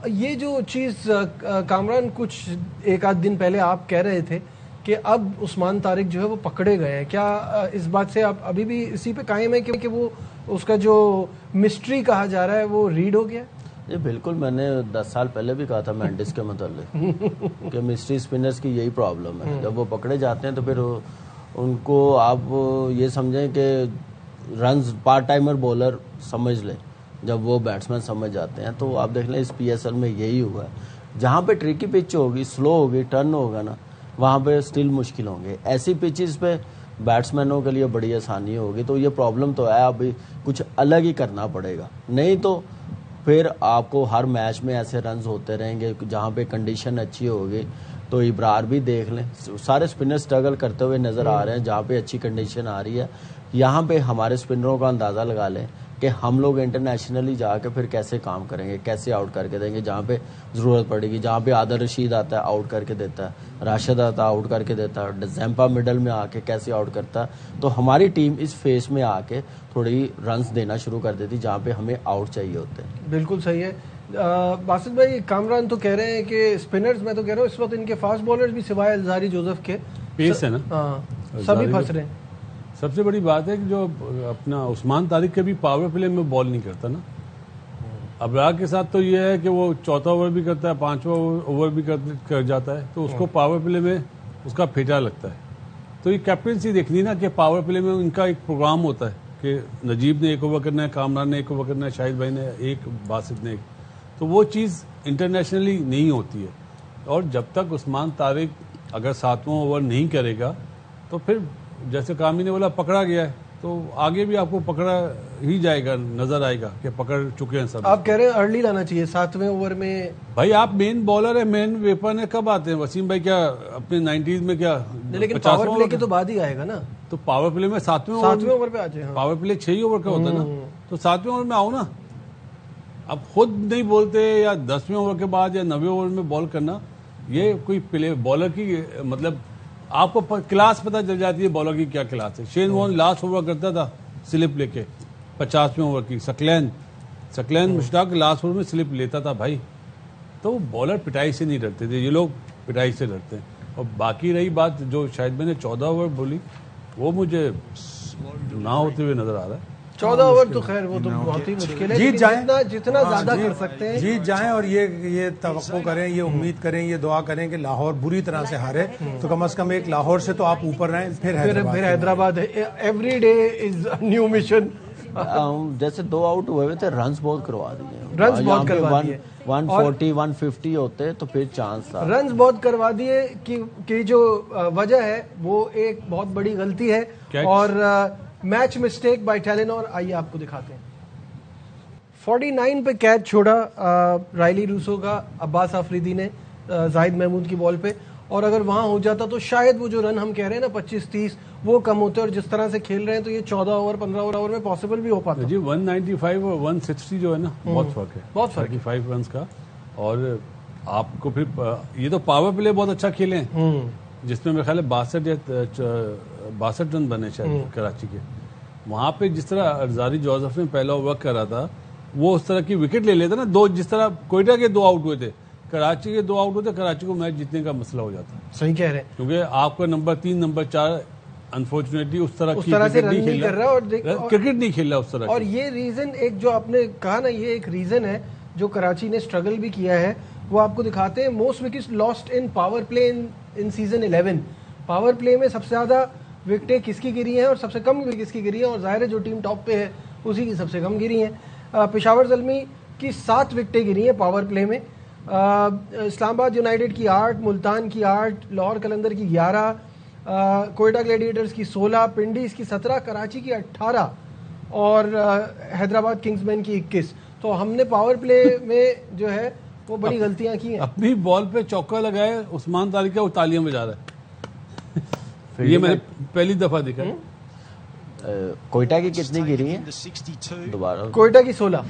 یہ جو چیز کامران کچھ ایک آدھ دن پہلے آپ کہہ رہے تھے کہ اب عثمان طارق جو ہے وہ پکڑے گئے ہیں، کیا اس بات سے آپ ابھی بھی اسی پہ قائم ہیں کہ وہ اس کا جو مسٹری کہا جا رہا ہے وہ ریڈ ہو گیا؟ جی بالکل، میں نے 10 سال پہلے بھی کہا تھا مینڈس کے متعلق کہ مسٹری اسپنرز کی یہی پرابلم ہے، جب وہ پکڑے جاتے ہیں تو پھر ان کو آپ یہ سمجھیں کہ رنز پارٹ ٹائمر بولر سمجھ لیں، جب وہ بیٹسمین سمجھ جاتے ہیں تو آپ دیکھ لیں اس پی ایس ایل میں یہی ہوا ہے، جہاں پہ ٹریکی پچ ہوگی، سلو ہوگی، ٹرن ہوگا نا، وہاں پہ اسٹل مشکل ہوں گے، ایسی پچز پہ بیٹسمینوں کے لیے بڑی آسانی ہوگی، تو یہ پرابلم تو ہے، ابھی کچھ الگ ہی کرنا پڑے گا، نہیں تو پھر آپ کو ہر میچ میں ایسے رنز ہوتے رہیں گے جہاں پہ کنڈیشن اچھی ہوگی، تو ابرار بھی دیکھ لیں، سارے اسپنر سٹرگل کرتے ہوئے نظر آ رہے ہیں، جہاں پہ اچھی کنڈیشن آ رہی ہے یہاں پہ ہمارے اسپنروں کا اندازہ لگا لیں کہ ہم لوگ انٹرنیشنلی جا کے پھر کیسے کام کریں گے، کیسے آؤٹ کر کے دیں گے، جہاں پہ ضرورت پڑے گی، جہاں پہ عادل رشید آتا ہے آؤٹ کر کے دیتا ہے، راشد آتا ہے آؤٹ کر کے دیتا ہے، زیمپا مڈل میں آ کے کیسے آؤٹ کرتا ہے، تو ہماری ٹیم اس فیس میں آ کے تھوڑی رنز دینا شروع کر دیتی جہاں پہ ہمیں آؤٹ چاہیے ہوتے ہیں۔ بالکل صحیح ہے۔ باسط بھائی، کامران تو کہہ رہے ہیں کہ اسپنرز، میں تو کہہ رہا ہوں اس وقت ان کے فاسٹ بولرز بھی سوائے الزاری جوزف کے پیس ہے نا، ہاں سبھی پھنس رہے ہیں۔ سب سے بڑی بات ہے کہ جو اپنا عثمان طارق کبھی پاور پلے میں بال نہیں کرتا نا، ابرار کے ساتھ تو یہ ہے کہ وہ چوتھا اوور بھی کرتا ہے، پانچواں اوور بھی کر جاتا ہے، تو اس کو پاور پلے میں اس کا پھیٹا لگتا ہے، تو یہ کیپٹنسی دیکھنی نا کہ پاور پلے میں ان کا ایک پروگرام ہوتا ہے کہ نجیب نے ایک اوور کرنا ہے، کامران نے ایک اوور کرنا ہے، شاہد بھائی نے ایک، باسط نے ایک، تو وہ چیز انٹرنیشنلی نہیں ہوتی ہے، اور جب تک عثمان طارق اگر 7واں اوور نہیں کرے گا تو پھر جیسے کامی نے بولا پکڑا گیا ہے، تو آگے بھی آپ کو پکڑا ہی جائے گا، نظر آئے گا کہ پکڑ چکے ہیں سب۔ آپ کہہ رہے ہیں ارلی لانا چاہیے 7ویں اوور میں؟ بھائی آپ مین بالر ہے، مین ویپن ہے، کب آتے ہیں وسیم بھائی؟ کیا اپنے 90s میں کیا؟ لیکن پاور پلے کے تو بعد ہی آئے گا نا، تو پاور پلے میں 7ویں اوور پہ آ جائے۔ پاور پلے 6 اوور کا ہوتا ہے نا، تو 7ویں اوور میں آؤ نا، اب خود نہیں بولتے، یا 10ویں اوور کے بعد یا 9ویں اوور میں بال کرنا، یہ کوئی پلے بالر کی مطلب آپ کو کلاس پتہ چل جاتی ہے بالر کی کیا کلاس ہے۔ شین وارن لاسٹ اوور کرتا تھا سلپ لے کے 50ویں اوور کی، سکلین مشتاق لاسٹ اوور میں سلپ لیتا تھا بھائی، تو بالر پٹائی سے نہیں ڈرتے تھے، یہ لوگ پٹائی سے ڈرتے ہیں۔ اور باقی رہی بات جو شاید میں نے 14 اوور بولی، وہ مجھے نہ ہوتے ہوئے نظر آ رہا ہے۔ 14 اوور تو خیر وہ تو بہت ہی مشکل ہے، جیت جائیں، جتنا زیادہ کر سکتے ہیں جیت جائیں، اور یہ توقع کریں، یہ امید کریں، یہ دعا کریں کہ لاہور بری طرح سے ہارے، تو کم از کم ایک لاہور سے تو آپ اوپر رہیں، پھر حیدرآباد ہے، every day is new mission. جیسے 2 آؤٹ ہوئے تھے، رنز بہت کروا دیے، 140 150 ہوتے تو پھر چانس تھا۔ رنز بہت کروا دیے کی جو وجہ ہے وہ ایک بہت بڑی غلطی ہے، اور میچ مسٹیک بائی ٹیلنور۔ آئیے آپ کو دکھاتے ہیں۔ 49 پہ کیچ چھوڑا رائلی روسو کا عباس آفریدی نے زاہد محمود کی بال پہ، اور اگر وہاں ہو جاتا تو شاید وہ جو رن ہم کہہ رہے ہیں نا 25-30 وہ کم ہوتے، اور جس طرح سے کھیل رہے ہیں تو یہ 14 اوور 15 اوور میں پاسبل بھی ہو پاتا جی۔ 195 اور 160 جو ہے نا، بہت فرق ہے، بہت فرق 35 رنز کا، اور آپ کو پھر یہ تو پاور پلے بہت اچھا کھیلے ہیں، جس میں میرے خیال ہے 62 رن بنے شاید کراچی کے، وہاں پہ جس طرح ارزاری جوزف نے پہلا اوور کرا تھا وہ اس طرح کی وکٹ لے لیتا نا، دو جس طرح کوئٹہ کے 2 آؤٹ ہوئے تھے، کراچی کے 2 آؤٹ ہوتے، کراچی کو میچ جیتنے کا مسئلہ ہو جاتا ہے۔ صحیح کہہ رہے ہیں، کیونکہ آپ کا نمبر 3 نمبر 4 انفارچونیٹلی اس طرح کی سے رن نہیں کر رہا، اور کرکٹ نہیں کھیل رہا اس طرح، اور یہ ریزن ایک جو آپ نے کہا نا، یہ ایک ریزن ہے جو کراچی نے اسٹرگل بھی کیا ہے، وہ آپ کو دکھاتے ہیں۔ موسٹ وکٹس لاسٹ ان پاور پلے ان سیزن 11، پاور پلے میں سب سے زیادہ وکٹیں کس کی گری ہیں اور سب سے کم کس کی گری ہیں، اور ظاہر ہے جو ٹیم ٹاپ پہ ہے اسی کی سب سے کم گری ہیں۔ پشاور زلمی کی 7 وکٹیں گری ہیں پاور پلے میں، اسلام آباد یونائیٹڈ کی 8، ملتان کی 8، لاہور قلندر کی 11، کوئٹہ گلیڈیٹرز کی 16، پنڈیز کی 17، کراچی کی 18 اور حیدرآباد کنگز مین کی 21۔ تو ہم نے پاور پلے میں جو ہے وہ بڑی غلطیاں کی ہیں۔ اپنی بال پہ چوکا لگائے عثمان طارق کا، وہ تالیاں بجا رہا ہے، یہ میں نے پہلی دفعہ دیکھا۔ کوئٹہ کی کتنی گری ہیں دوبارہ؟ کوئٹہ کی 16۔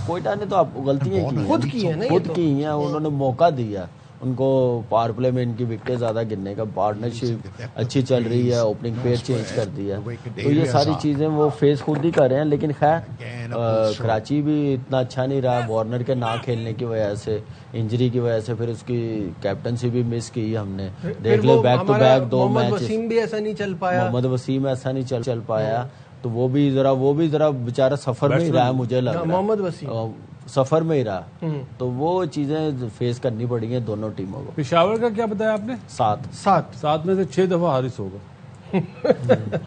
کوئٹہ نے تو آپ غلطیاں کی خود کی ہیں، خود کی ہیں، انہوں نے موقع دیا، ان کو پاور پلے میں ان کی وکٹیں زیادہ گرنے کا، پارٹنرشپ اچھی چل رہی ہے، اوپننگ پیئر چینج کر دیا، تو یہ ساری چیزیں وہ فیس خود ہی کر رہے ہیں. لیکن خیر کراچی بھی اتنا اچھا نہیں رہا، وارنر کے نہ کھیلنے کی وجہ سے، انجری کی وجہ سے، پھر اس کی کیپٹنسی بھی مس کی ہم نے. دیکھ لو بیک ٹو بیک 2 میچ، محمد وسیم بھی ایسا نہیں چل پایا، محمد وسیم ایسا نہیں چل پایا، تو وہ بھی ذرا بیچارہ سفر میں ہی رہا، مجھے لگ رہا محمد وسیم سفر میں ہی رہا. تو وہ چیزیں فیس کرنی پڑی ہیں دونوں ٹیموں کو. پشاور کا کیا بتایا آپ نے؟ 7 میں سے 6 دفعہ حارث ہوگا.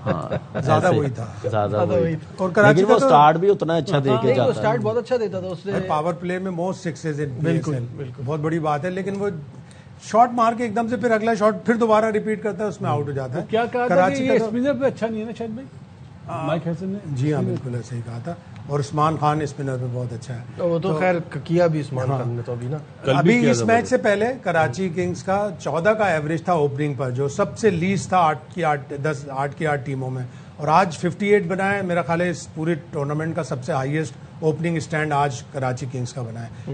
ہاں زیادہ وہی تھا، زیادہ وہی. اور کراچی لیکن وہ سٹارٹ بھی اتنا اچھا دے کے جاتا ہے، سٹارٹ بہت اچھا دیتا تھا اس نے، پاور پلے میں موسٹ سکسز ان بالکل بہت بڑی بات ہے. لیکن وہ شاٹ مار کے ایک دم سے پھر اگلا شاٹ پھر دوبارہ ریپیٹ کرتا ہے، اس میں آؤٹ ہو جاتا ہے. کیا کہا تھا کہ یہ اسپنر پہ اچھا نہیں ہے نا شاید بھائی مائک ہیسن نے؟ جی ہاں بالکل ایسا ہی کہا تھا. اور عثمان خان اسپنر پہ بہت اچھا ہے. وہ تو خیر کیا بھی عثمان خان نے تو ابھی نا. ابھی اس میچ سے پہلے کراچی کنگز کا 14 کا ایوریج تھا اوپننگ پر، جو سب سے لیسٹ تھا 8 کی 8 ٹیموں میں، اور آج 58 بنا ہے. میرا خیال ہے اس پوری ٹورنامنٹ کا سب سے ہائیسٹ اوپننگ اسٹینڈ آج کراچی کنگز کا بنا ہے.